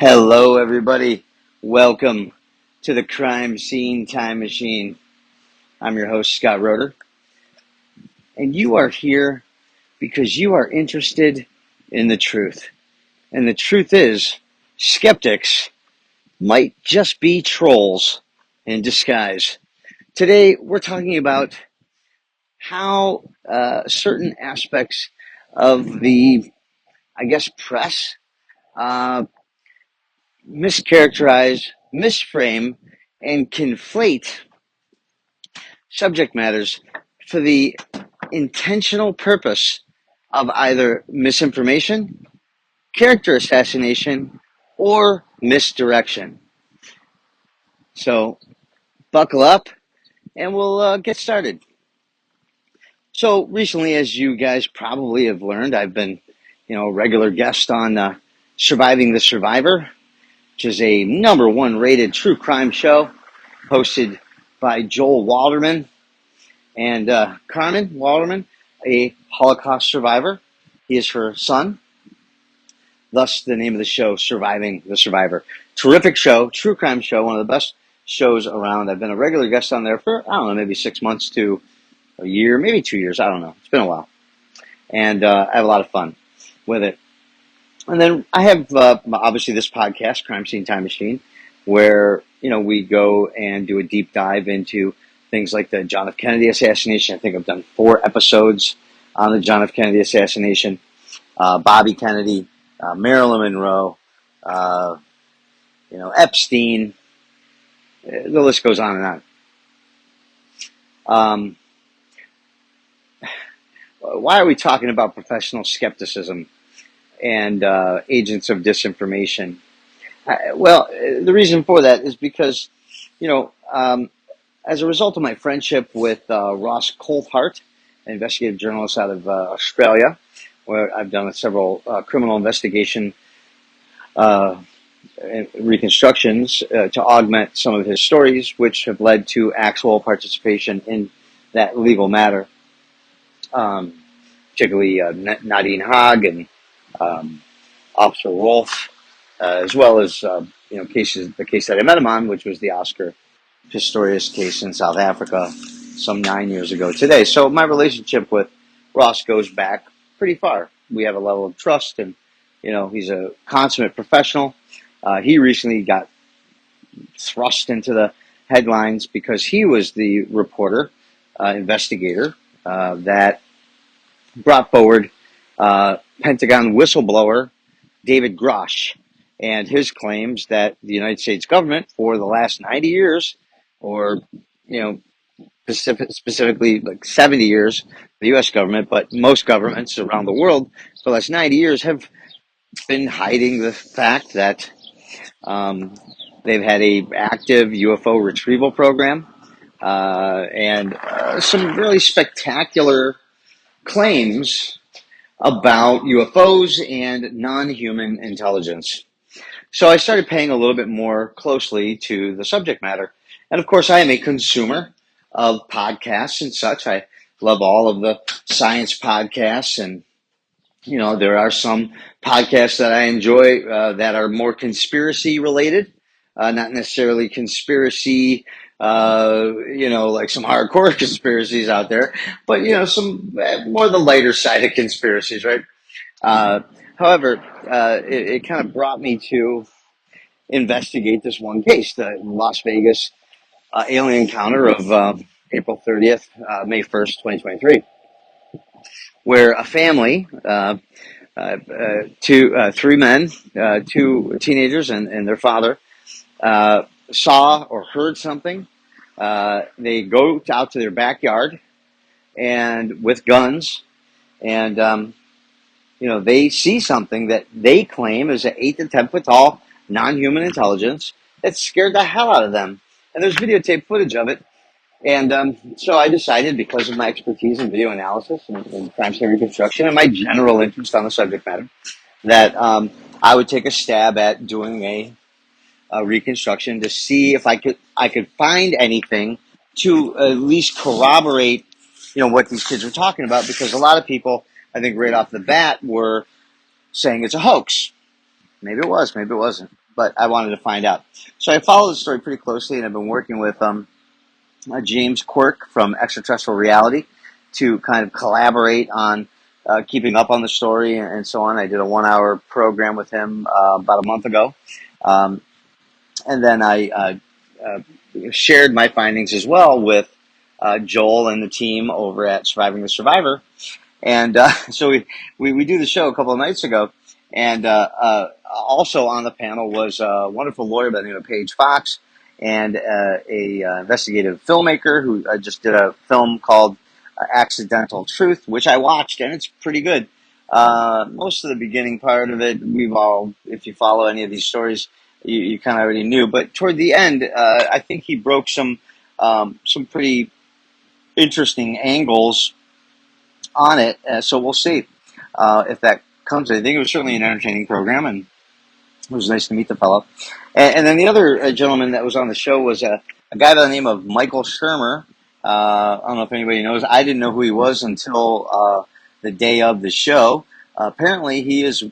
Hello, everybody. Welcome to the Crime Scene Time Machine. I'm your host, Scott Roeder, and you are here because you are interested in the truth. And the truth is, skeptics might just be trolls in disguise. Today, we're talking about how certain aspects of the, press uh, mischaracterize, misframe, and conflate subject matters for the intentional purpose of either misinformation, character assassination, or misdirection. So, buckle up and we'll get started. So, recently, as you guys probably have learned, I've been, a regular guest on Surviving the Survivor, which is a #1 rated true crime show hosted by Joel Walderman and Carmen Walderman, a Holocaust survivor. He is her son. Thus, the name of the show, Surviving the Survivor. Terrific show, true crime show, one of the best shows around. I've been a regular guest on there for, maybe 6 months to a year, maybe 2 years. I don't know. It's been a while. And I have a lot of fun with it. And then I have, obviously, this podcast, Crime Scene Time Machine, where, we go and do a deep dive into things like the John F. Kennedy assassination. I think I've done 4 episodes on the John F. Kennedy assassination. Bobby Kennedy, Marilyn Monroe, Epstein. The list goes on and on. Why are we talking about professional skepticism and agents of disinformation? The reason for that is because, as a result of my friendship with Ross Coulthart, an investigative journalist out of Australia, where I've done several criminal investigation reconstructions to augment some of his stories, which have led to actual participation in that legal matter, particularly Nadine Haag and Officer Rolfe, as well as cases. The case that I met him on, which was the Oscar Pistorius case in South Africa, some 9 years ago today. So my relationship with Ross goes back pretty far. We have a level of trust, and he's a consummate professional. He recently got thrust into the headlines because he was the reporter, investigator that brought forward Pentagon whistleblower David Grosh and his claims that the United States government for the last 90 years, or specifically like 70 years, the U.S. government, but most governments around the world for the last 90 years have been hiding the fact that they've had a active UFO retrieval program and some really spectacular claims about UFOs and non-human intelligence. So I started paying a little bit more closely to the subject matter. And of course, I am a consumer of podcasts and such. I love all of the science podcasts, and there are some podcasts that I enjoy that are more conspiracy related, not necessarily conspiracy, like some hardcore conspiracies out there, but some more the lighter side of conspiracies, right? However, it kind of brought me to investigate this one case, the Las Vegas alien encounter of April 30th, May 1st, 2023, where a family, three men, 2 teenagers and their father, saw or heard something. They go out to their backyard and with guns, and they see something that they claim is an 8 to 10 foot tall non-human intelligence that scared the hell out of them. And there's videotape footage of it. And so I decided, because of my expertise in video analysis and crime scene reconstruction and my general interest on the subject matter, that I would take a stab at doing a reconstruction to see if I could find anything to at least corroborate, what these kids were talking about. Because a lot of people, I think, right off the bat, were saying it's a hoax. Maybe it was, maybe it wasn't. but I wanted to find out. So I followed the story pretty closely, and I've been working with James Quirk from Extraterrestrial Reality to kind of collaborate on keeping up on the story and so on. I did a 1-hour program with him about a month ago. And then I shared my findings as well with Joel and the team over at Surviving the Survivor. And so we do the show a couple of nights ago. And also on the panel was a wonderful lawyer by the name of Paige Fox and a investigative filmmaker who just did a film called Accidental Truth, which I watched, and it's pretty good. Most of the beginning part of it, if you follow any of these stories, you kind of already knew. But toward the end, I think he broke some pretty interesting angles on it. So we'll see if that comes. I think it was certainly an entertaining program, and it was nice to meet the fellow. And then the other gentleman that was on the show was a guy by the name of Michael Shermer. I don't know if anybody knows. I didn't know who he was until the day of the show. Apparently, he is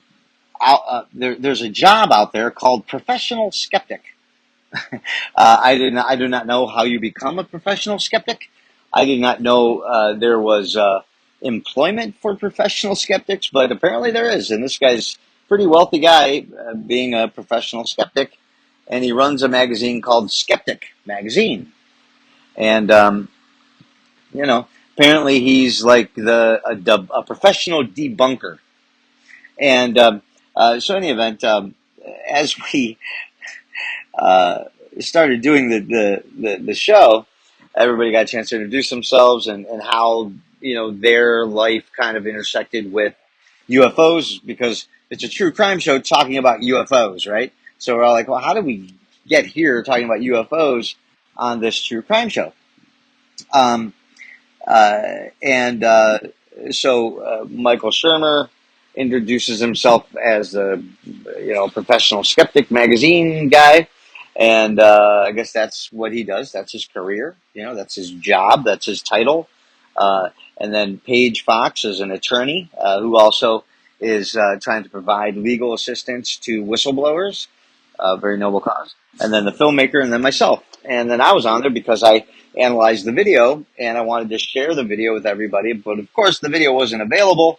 out. There's a job out there called professional skeptic. I do not know how you become a professional skeptic. I did not know there was employment for professional skeptics, but apparently there is. And this guy's a pretty wealthy guy, being a professional skeptic, and he runs a magazine called Skeptic Magazine. And apparently he's like a professional debunker. And so in any event, as we started doing the show, everybody got a chance to introduce themselves and how their life kind of intersected with UFOs, because it's a true crime show talking about UFOs, right? So we're all like, well, how did we get here talking about UFOs on this true crime show? So Michael Shermer introduces himself as a professional skeptic magazine guy, and I guess that's what he does. That's his career. That's his job. That's his title. And then Paige Fox is an attorney who also is trying to provide legal assistance to whistleblowers. Very noble cause. And then the filmmaker, and then myself. And then I was on there because I analyzed the video, and I wanted to share the video with everybody. But of course, the video wasn't available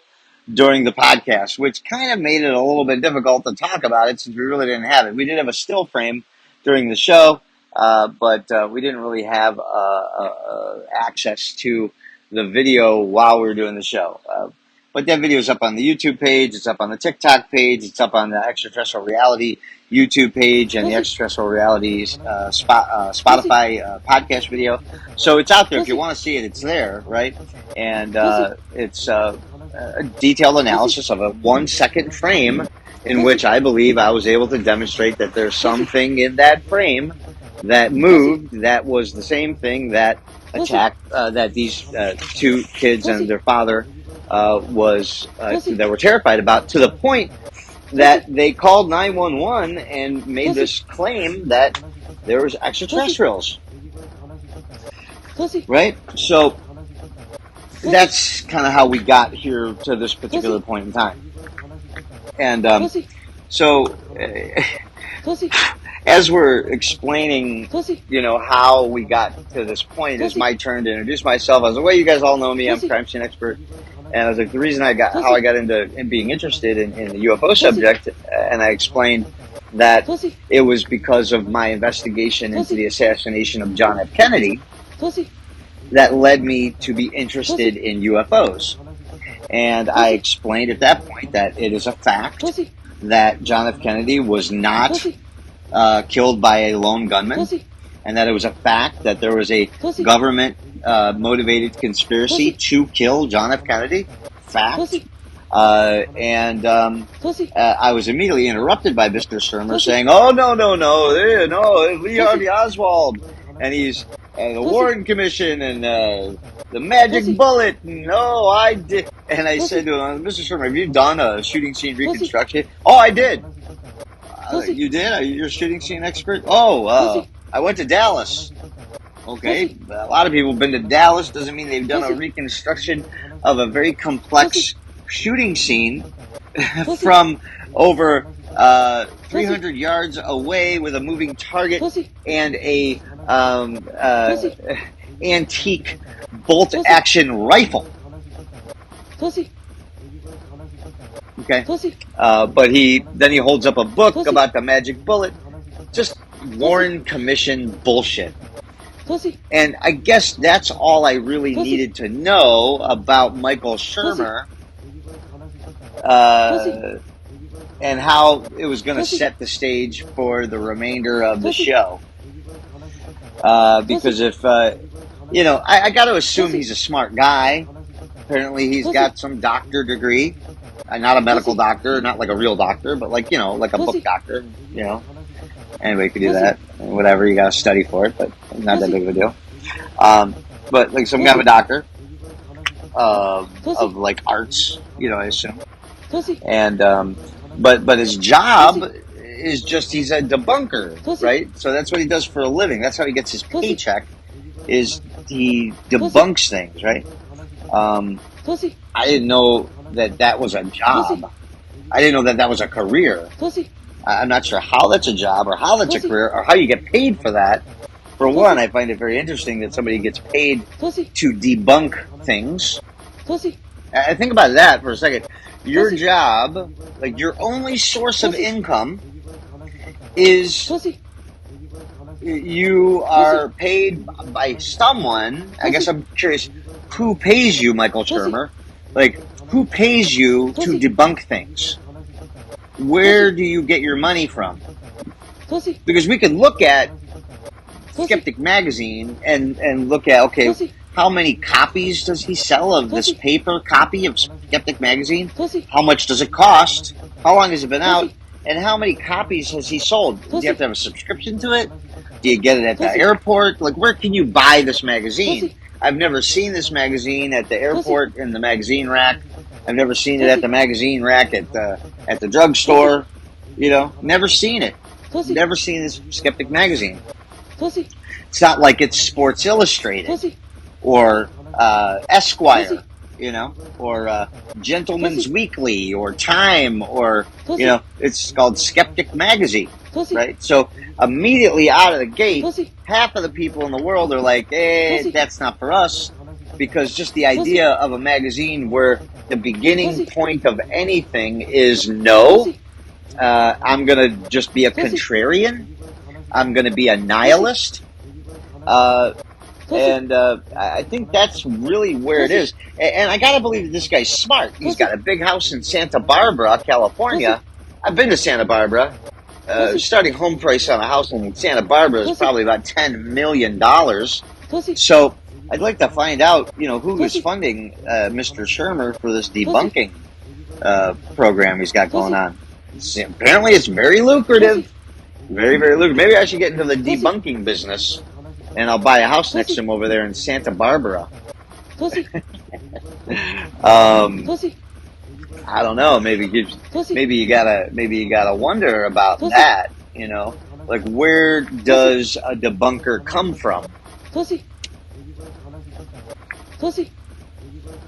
during the podcast, which kind of made it a little bit difficult to talk about it since we really didn't have it. We did have a still frame during the show, but we didn't really have access to the video while we were doing the show. But that video is up on the YouTube page, it's up on the TikTok page, it's up on the Extraterrestrial Reality YouTube page and the Extraterrestrial Realities Spotify podcast video. So it's out there. If you want to see it, it's there, right? And it's a detailed analysis of a 1-second frame in which I believe I was able to demonstrate that there's something in that frame that moved that was the same thing that attacked that these two kids and their father that were terrified about, to the point that they called 911 and made this claim that there was extraterrestrials. Right? So that's kind of how we got here to this particular point in time. And so as we're explaining, how we got to this point, it's my turn to introduce myself. I was like, well, you guys all know me. I'm a crime scene expert. And I was like, the reason how I got into being interested in the UFO subject, and I explained that it was because of my investigation into the assassination of John F. Kennedy that led me to be interested in UFOs. And I explained at that point that it is a fact that John F. Kennedy was not killed by a lone gunman, and that it was a fact that there was a government motivated conspiracy to kill John F. Kennedy. Fact. I was immediately interrupted by Mr. Shermer saying, "Oh, no, Lee Harvey Oswald, and he's the Warren Commission and the Magic Bullet." No, I did. And I said to him, "Mr. Shermer, have you done a shooting scene reconstruction?" "Oh, I did." "You did? You're a shooting scene expert?" "Oh, I went to Dallas." Okay, a lot of people have been to Dallas. Doesn't mean they've done a reconstruction of a very complex shooting scene from over 300 yards away with a moving target and a antique bolt-action rifle. Okay, but then he holds up a book about the magic bullet. Just Warren Commission bullshit. And I guess that's all I really needed to know about Michael Shermer and how it was going to set the stage for the remainder of the show. Because if, I got to assume he's a smart guy. Apparently he's got some doctor degree. Not a medical doctor, not like a real doctor, but like a book doctor, Anybody could do that. Whatever, you got to study for it, but not that big of a deal. But like some kind of a doctor of like arts, I assume. And but his job is just he's a debunker, right? So that's what he does for a living. That's how he gets his paycheck. Is he debunks things, right? I didn't know that was a job. I didn't know that was a career. I'm not sure how that's a job or how that's a career or how you get paid for that. For one, I find it very interesting that somebody gets paid to debunk things. I think about that for a second. Your job, like your only source of income is you are paid by someone. I guess I'm curious, who pays you, Michael Shermer? Like, who pays you to debunk things? Where do you get your money from? Because we can look at Skeptic Magazine and look at, okay, how many copies does he sell of this paper copy of Skeptic Magazine? How much does it cost? How long has it been out? And how many copies has he sold? Do you have to have a subscription to it? Do you get it at the airport? Like, where can you buy this magazine? I've never seen this magazine at the airport in the magazine rack. I've never seen it at the magazine rack at the drugstore. Never seen it. Never seen this Skeptic Magazine. It's not like it's Sports Illustrated or Esquire, or Gentleman's Weekly or Time or, it's called Skeptic Magazine, right? So immediately out of the gate, half of the people in the world are like, that's not for us, because just the idea of a magazine where the beginning point of anything is no, I'm going to just be a contrarian, I'm going to be a nihilist, and I think that's really where it is. And I got to believe that this guy's smart. He's got a big house in Santa Barbara, California. I've been to Santa Barbara. Starting home price on a house in Santa Barbara is probably about $10 million. So I'd like to find out, who is funding Mr. Shermer for this debunking program he's got going on. Apparently it's very lucrative. Very, very lucrative. Maybe I should get into the debunking business, and I'll buy a house next to him over there in Santa Barbara. I don't know. Maybe you gotta wonder about that. Like, where does a debunker come from?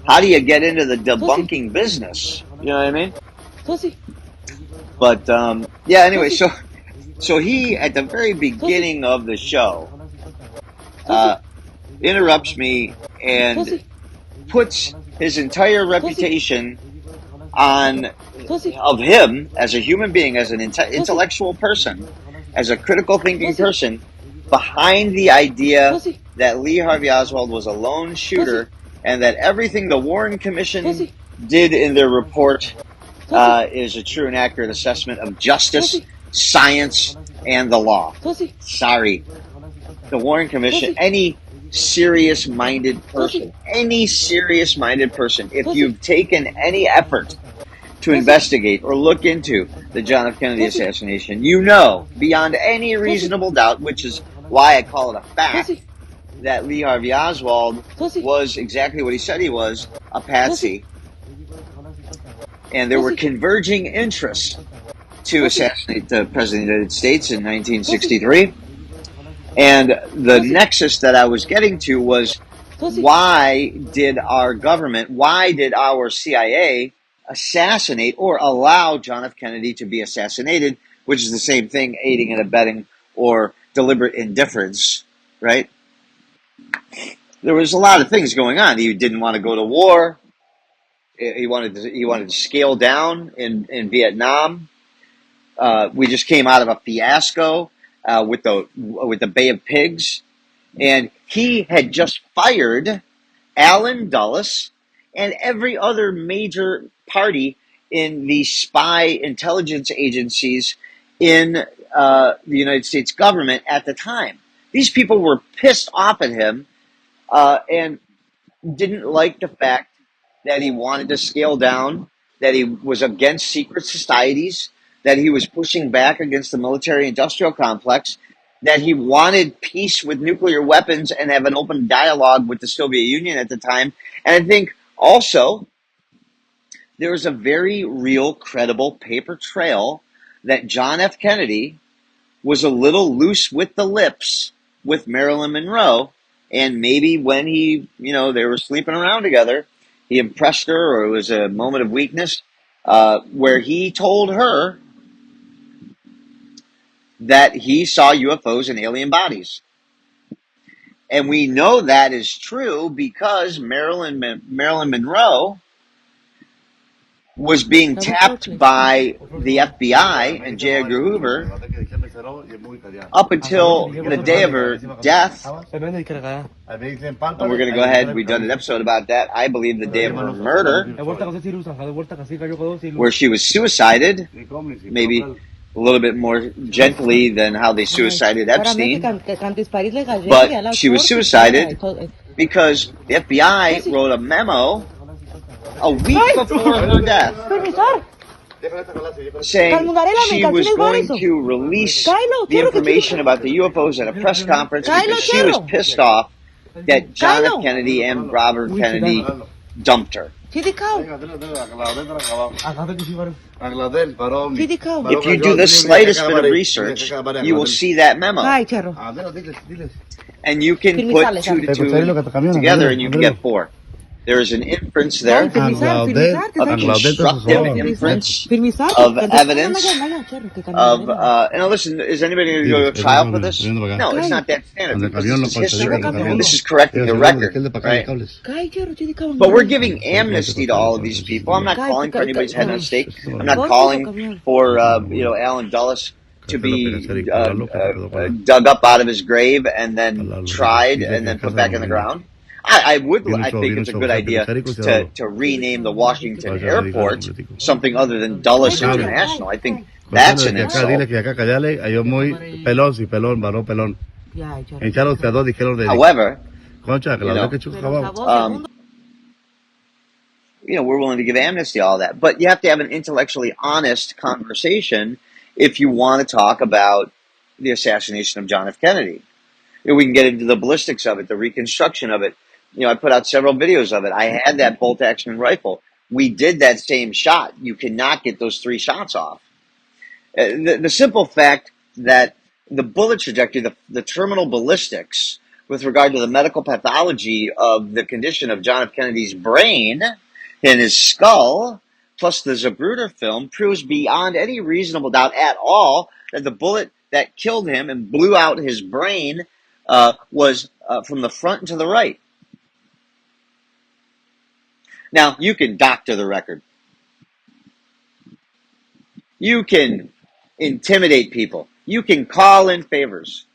How do you get into the debunking business? You know what I mean? But anyway, so he at the very beginning of the show interrupts me and puts his entire reputation of him as a human being, as an intellectual person, as a critical thinking person, behind the idea that Lee Harvey Oswald was a lone shooter and that everything the Warren Commission did in their report is a true and accurate assessment of justice, science, and the law. Sorry. The Warren Commission, any serious-minded person, if you've taken any effort to investigate or look into the John F. Kennedy assassination, beyond any reasonable doubt, which is why I call it a fact, that Lee Harvey Oswald was exactly what he said he was, a patsy. And there were converging interests to assassinate the President of the United States in 1963. And the nexus that I was getting to was, why did our government, why did our CIA assassinate or allow John F. Kennedy to be assassinated, which is the same thing, aiding and abetting or deliberate indifference, right? There was a lot of things going on. He didn't want to go to war. He wanted to scale down in Vietnam. We just came out of a fiasco with the Bay of Pigs, and he had just fired Allen Dulles and every other major party in the spy intelligence agencies in the United States government at the time. These people were pissed off at him and didn't like the fact that he wanted to scale down, that he was against secret societies, that he was pushing back against the military-industrial complex, that he wanted peace with nuclear weapons and have an open dialogue with the Soviet Union at the time. And I think also there was a very real, credible paper trail that John F. Kennedy was a little loose with the lips with Marilyn Monroe. And maybe when they were sleeping around together, he impressed her, or it was a moment of weakness, where he told her that he saw UFOs and alien bodies. And we know that is true because Marilyn Monroe was being tapped by the FBI and J. Edgar Hoover up until the day of her death. And we're going to go ahead. We've done an episode about that. I believe the day of her murder, where she was suicided, maybe a little bit more gently than how they suicided Epstein. But she was suicided because the FBI wrote a memo a week before her death saying she was going to release the information about the UFOs at a press conference because she was pissed off that John F. Kennedy and Robert Kennedy dumped her. If you do the slightest bit of research, you will see that memo. And you can put 2 to 2 together and you can get 4. There is an inference there, a constructive inference of evidence of, and listen, is anybody going to go to trial for this? No, it's not that standard. This is history. This is correcting the record, right? But we're giving amnesty to all of these people. I'm not calling for anybody's head on a stake. I'm not calling for, Allen Dulles to be dug up out of his grave and then tried and then put back in the ground. I think it's a good idea to rename the Washington airport something other than Dulles International. I think that's an insult. However, we're willing to give amnesty, all that. But you have to have an intellectually honest conversation if you want to talk about the assassination of John F. Kennedy. We can get into the ballistics of it, the reconstruction of it. I put out several videos of it. I had that bolt-action rifle. We did that same shot. You cannot get those 3 shots off. The simple fact that the bullet trajectory, the terminal ballistics, with regard to the medical pathology of the condition of John F. Kennedy's brain and his skull, plus the Zapruder film, proves beyond any reasonable doubt at all that the bullet that killed him and blew out his brain was from the front to the right. Now, you can doctor the record. You can intimidate people. You can call in favors.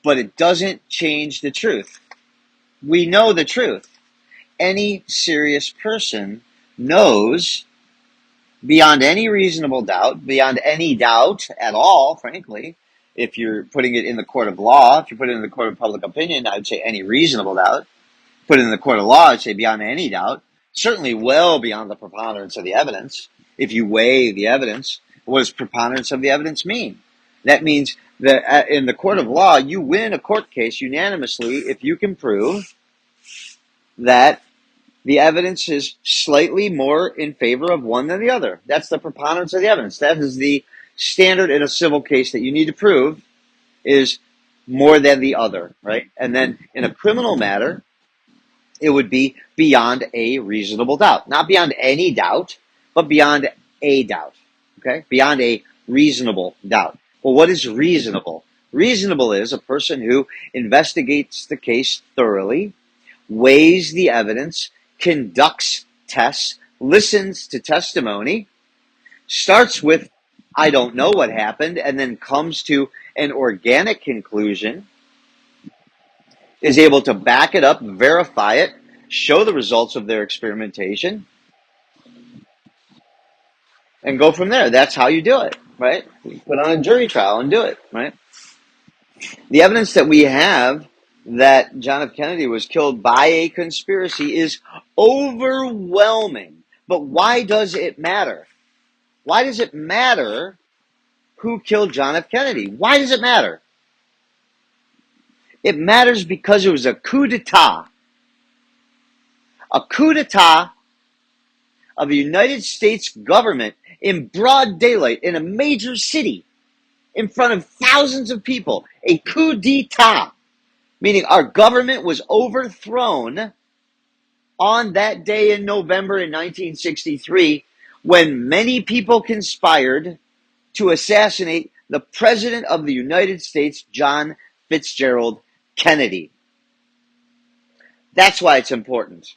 But it doesn't change the truth. We know the truth. Any serious person knows, beyond any reasonable doubt, beyond any doubt at all, frankly, if you're putting it in the court of law, if you put it in the court of public opinion, I would say any reasonable doubt. Put it in the court of law, I'd say beyond any doubt. Certainly well beyond the preponderance of the evidence. If you weigh the evidence, what does preponderance of the evidence mean? That means that in the court of law, you win a court case unanimously if you can prove that the evidence is slightly more in favor of one than the other. That's the preponderance of the evidence. That is the standard in a civil case that you need to prove is more than the other, right? And then in a criminal matter, it would be beyond a reasonable doubt. Not beyond any doubt, but beyond a doubt. Okay? Beyond a reasonable doubt. Well, what is reasonable? Reasonable is a person who investigates the case thoroughly, weighs the evidence, conducts tests, listens to testimony, starts with, I don't know what happened, and then comes to an organic conclusion, is able to back it up, verify it, show the results of their experimentation, and go from there. That's how you do it, right? You put on a jury trial and do it, right? The evidence that we have that John F. Kennedy was killed by a conspiracy is overwhelming. But why does it matter? Why does it matter who killed John F. Kennedy? Why does it matter? It matters because it was a coup d'etat. A coup d'etat of the United States government in broad daylight in a major city in front of thousands of people. A coup d'etat, meaning our government was overthrown on that day in November in 1963 when many people conspired to assassinate the President of the United States, John Fitzgerald Kennedy. That's why it's important.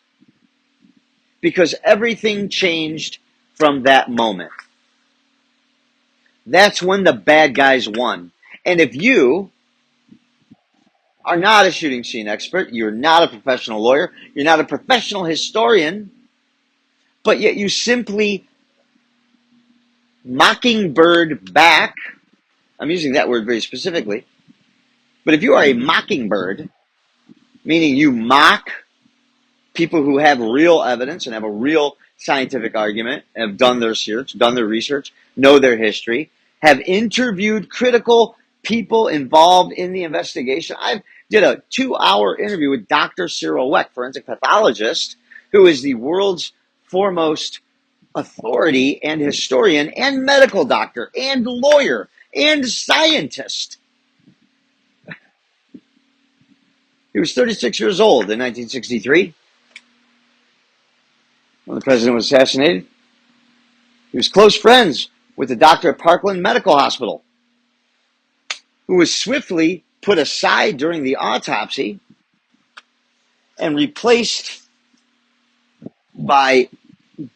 Because everything changed from that moment. That's when the bad guys won. And if you are not a shooting scene expert, you're not a professional lawyer, you're not a professional historian, but yet you simply mockingbird back, I'm using that word very specifically, but if you are a mockingbird, meaning you mock people who have real evidence and have a real scientific argument, have done their research, know their history, have interviewed critical people involved in the investigation. I did a 2-hour interview with Dr. Cyril Weck, forensic pathologist, who is the world's foremost authority and historian and medical doctor and lawyer and scientist. He was 36 years old in 1963 when the president was assassinated. He was close friends with the doctor at Parkland Medical Hospital, who was swiftly put aside during the autopsy and replaced by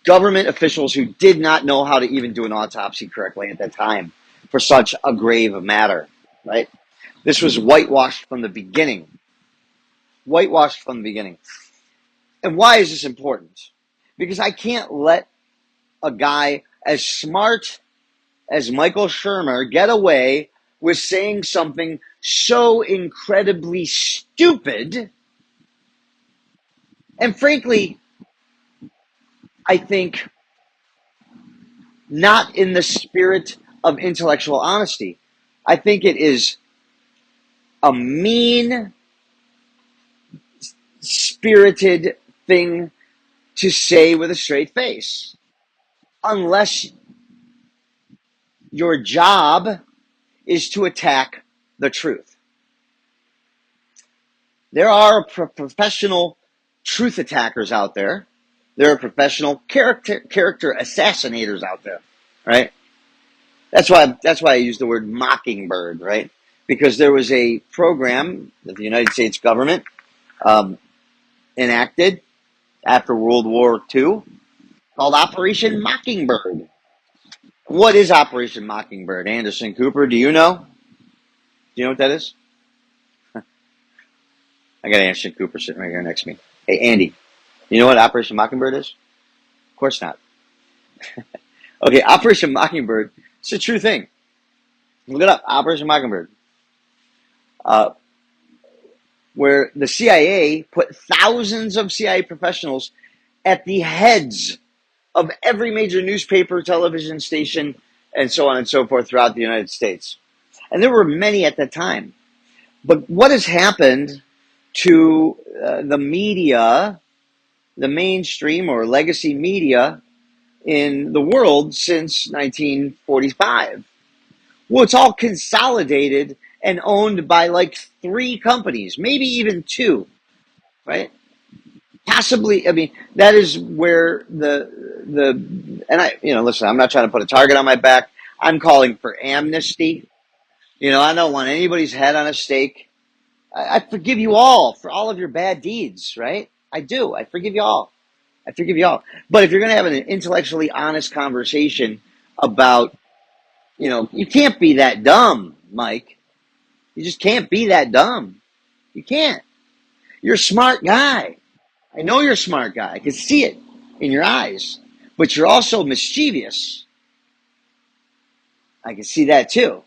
government officials who did not know how to even do an autopsy correctly at that time for such a grave matter, right? This was whitewashed from the beginning. Whitewashed from the beginning. And why is this important? Because I can't let a guy as smart as Michael Shermer get away with saying something so incredibly stupid. And frankly, I think not in the spirit of intellectual honesty. I think it is a mean-spirited thing to say with a straight face. Unless your job is to attack the truth. There are professional truth attackers out there. There are professional character assassinators out there, right? That's why I use the word mockingbird, right? Because there was a program that the United States government enacted after World War II called Operation Mockingbird. What is Operation Mockingbird? Anderson Cooper, do you know? Do you know what that is? I got Anderson Cooper sitting right here next to me. Hey, Andy, you know what Operation Mockingbird is? Of course not. Okay, Operation Mockingbird, it's a true thing. Look it up, Operation Mockingbird. Where the CIA put thousands of CIA professionals at the heads of every major newspaper, television station, and so on and so forth throughout the United States. And there were many at that time. But what has happened to the media, the mainstream or legacy media in the world since 1945? Well, it's all consolidated and owned by like 3 companies, maybe even 2, right? possibly, I mean, that is where and listen, I'm not trying to put a target on my back. I'm calling for amnesty. I don't want anybody's head on a stake. I forgive you all for all of your bad deeds, right? I do. I forgive you all. I forgive you all. But if you're going to have an intellectually honest conversation about, you can't be that dumb, Mike. You just can't be that dumb. You can't. You're a smart guy. I know you're a smart guy. I can see it in your eyes. But you're also mischievous. I can see that too.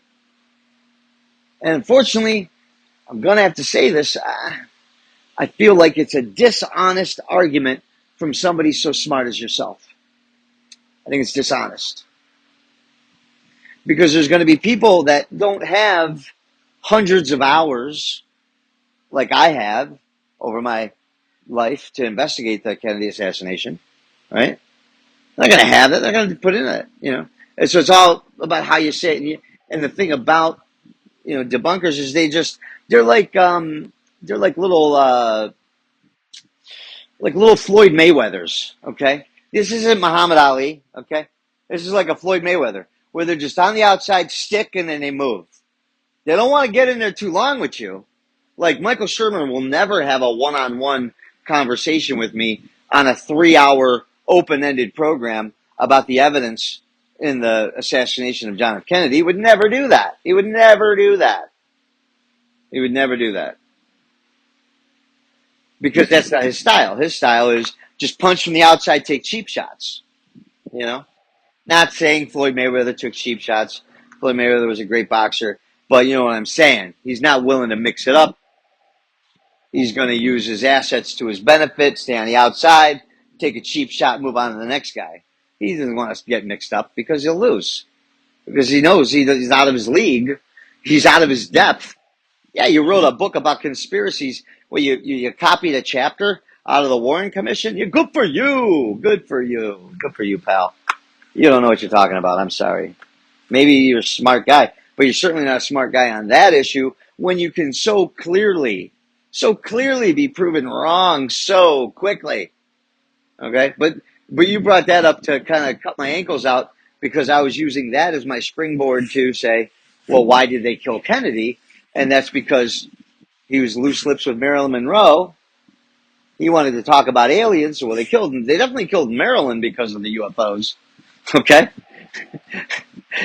And unfortunately, I'm going to have to say this. I feel like it's a dishonest argument from somebody so smart as yourself. I think it's dishonest. Because there's going to be people that don't have hundreds of hours like I have over my life to investigate the Kennedy assassination, right? They're not going to have it. They're going to put in it, And so it's all about how you say it. And the thing about, debunkers is they're like little Floyd Mayweathers, okay? This isn't Muhammad Ali, okay? This is like a Floyd Mayweather, where they're just on the outside, stick, and then they move. They don't want to get in there too long with you. Like Michael Shermer will never have a one-on-one conversation with me on a 3-hour open-ended program about the evidence in the assassination of John F. Kennedy. He would never do that. He would never do that. He would never do that. Because that's not his style. His style is just punch from the outside, take cheap shots. Not saying Floyd Mayweather took cheap shots. Floyd Mayweather was a great boxer. But you know what I'm saying. He's not willing to mix it up. He's going to use his assets to his benefit, stay on the outside, take a cheap shot, move on to the next guy. He doesn't want us to get mixed up because he'll lose. Because he knows he's out of his league. He's out of his depth. Yeah, you wrote a book about conspiracies where you copied a chapter out of the Warren Commission. You're good for you. Good for you. Good for you, pal. You don't know what you're talking about. I'm sorry. Maybe you're a smart guy, but you're certainly not a smart guy on that issue when you can so clearly be proven wrong so quickly. Okay? But you brought that up to kind of cut my ankles out because I was using that as my springboard to say, well, why did they kill Kennedy? And that's because he was loose lips with Marilyn Monroe. He wanted to talk about aliens, so well, they killed him. They definitely killed Marilyn because of the UFOs. Okay?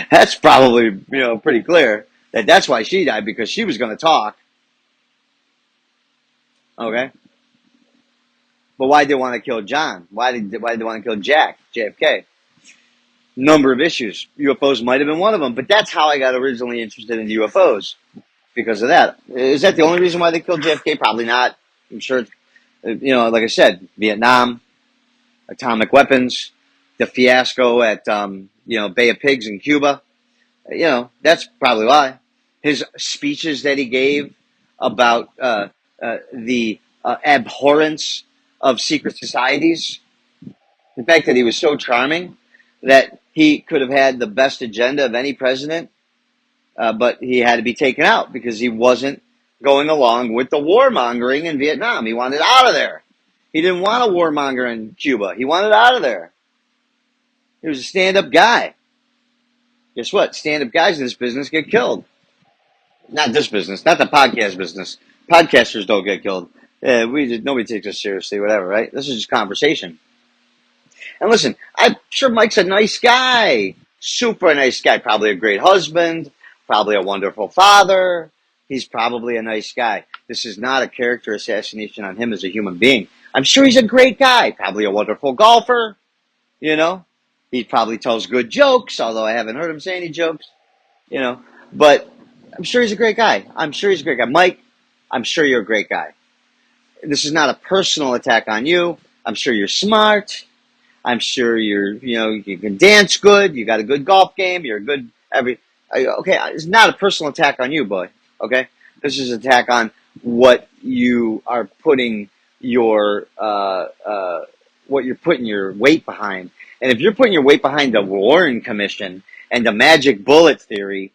That's probably, pretty clear that that's why she died, because she was going to talk. Okay? But why did they want to kill John? Why did they want to kill JFK? Number of issues. UFOs might have been one of them, but that's how I got originally interested in UFOs, because of that. Is that the only reason why they killed JFK? Probably not. I'm sure, like I said, Vietnam, atomic weapons, the fiasco at, Bay of Pigs in Cuba. That's probably why. His speeches that he gave about the abhorrence of secret societies. The fact that he was so charming that he could have had the best agenda of any president, but he had to be taken out because he wasn't going along with the warmongering in Vietnam. He wanted out of there. He didn't want a warmonger in Cuba. He wanted out of there. He was a stand-up guy. Guess what? Stand-up guys in this business get killed. Not this business, not the podcast business. Podcasters don't get killed. Nobody takes us seriously, whatever, right? This is just conversation. And listen, I'm sure Mike's a nice guy. Super nice guy. Probably a great husband. Probably a wonderful father. He's probably a nice guy. This is not a character assassination on him as a human being. I'm sure he's a great guy. Probably a wonderful golfer. He probably tells good jokes, although I haven't heard him say any jokes. But I'm sure he's a great guy. Mike, I'm sure you're a great guy. This is not a personal attack on you. I'm sure you're smart. I'm sure you can dance good. You got a good golf game. You're a good okay, it's not a personal attack on you, boy. Okay? This is an attack on what you are putting your weight behind. And if you're putting your weight behind the Warren Commission and the magic bullet theory.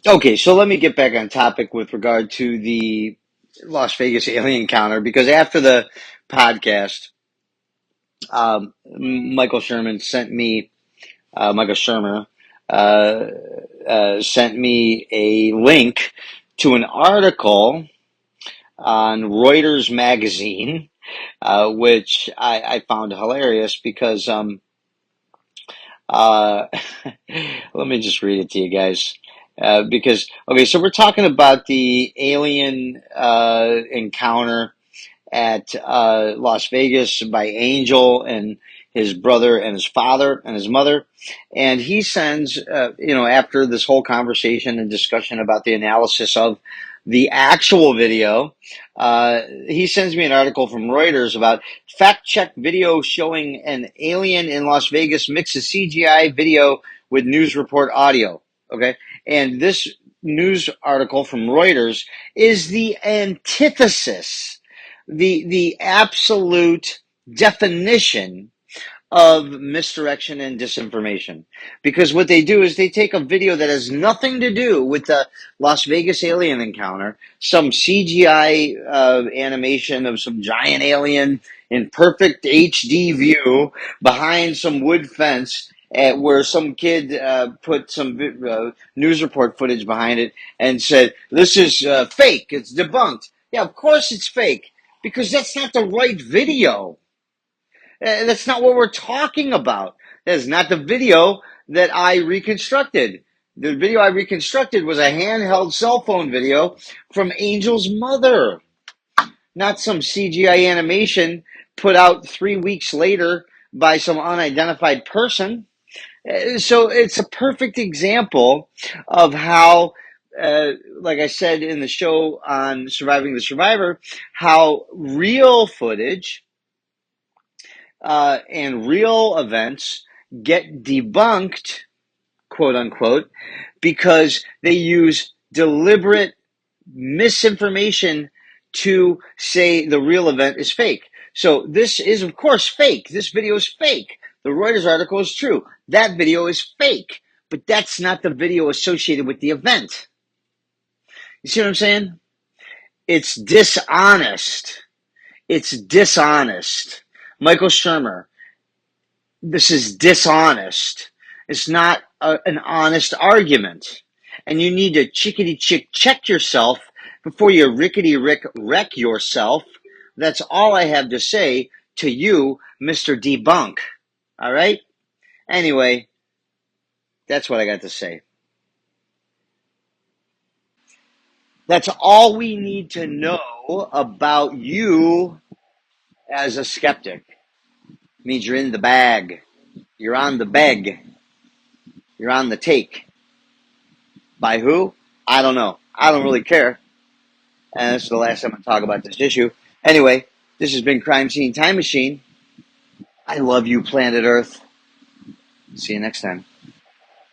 Okay, so let me get back on topic with regard to the Las Vegas alien encounter because after the podcast, Michael Sherman sent me, Michael Shermer, sent me a link to an article on Reuters magazine, which I found hilarious because, uh, let me just read it to you guys. Okay, so we're talking about the alien encounter at Las Vegas by Angel and his brother and his father and his mother. And he sends, after this whole conversation and discussion about the analysis of the actual video, he sends me an article from Reuters about fact check video showing an alien in Las Vegas mixes CGI video with news report audio. Okay. And this news article from Reuters is the antithesis, the absolute definition of misdirection and disinformation. Because what they do is they take a video that has nothing to do with the Las Vegas alien encounter, some CGI animation of some giant alien in perfect HD view behind some wood fence where some kid put some news report footage behind it and said, this is fake, it's debunked. Yeah, of course it's fake, because that's not the right video. That's not what we're talking about. That is not the video that I reconstructed. The video I reconstructed was a handheld cell phone video from Angel's mother, not some CGI animation put out 3 weeks later by some unidentified person. So it's a perfect example of how, like I said in the show on Surviving the Survivor, how real footage and real events get debunked, quote unquote, because they use deliberate misinformation to say the real event is fake. So this is, of course, fake. This video is fake. The Reuters article is true. That video is fake, but that's not the video associated with the event. You see what I'm saying? It's dishonest. It's dishonest. Michael Shermer, this is dishonest. It's not an honest argument. And you need to check yourself before you wreck yourself. That's all I have to say to you, Mr. Debunk. All right? Anyway, that's what I got to say. That's all we need to know about you as a skeptic. It means you're in the bag. You're on the beg. You're on the take. By who? I don't know. I don't really care. And this is the last time I talk about this issue. Anyway, this has been Crime Scene Time Machine. I love you, planet Earth. See you next time.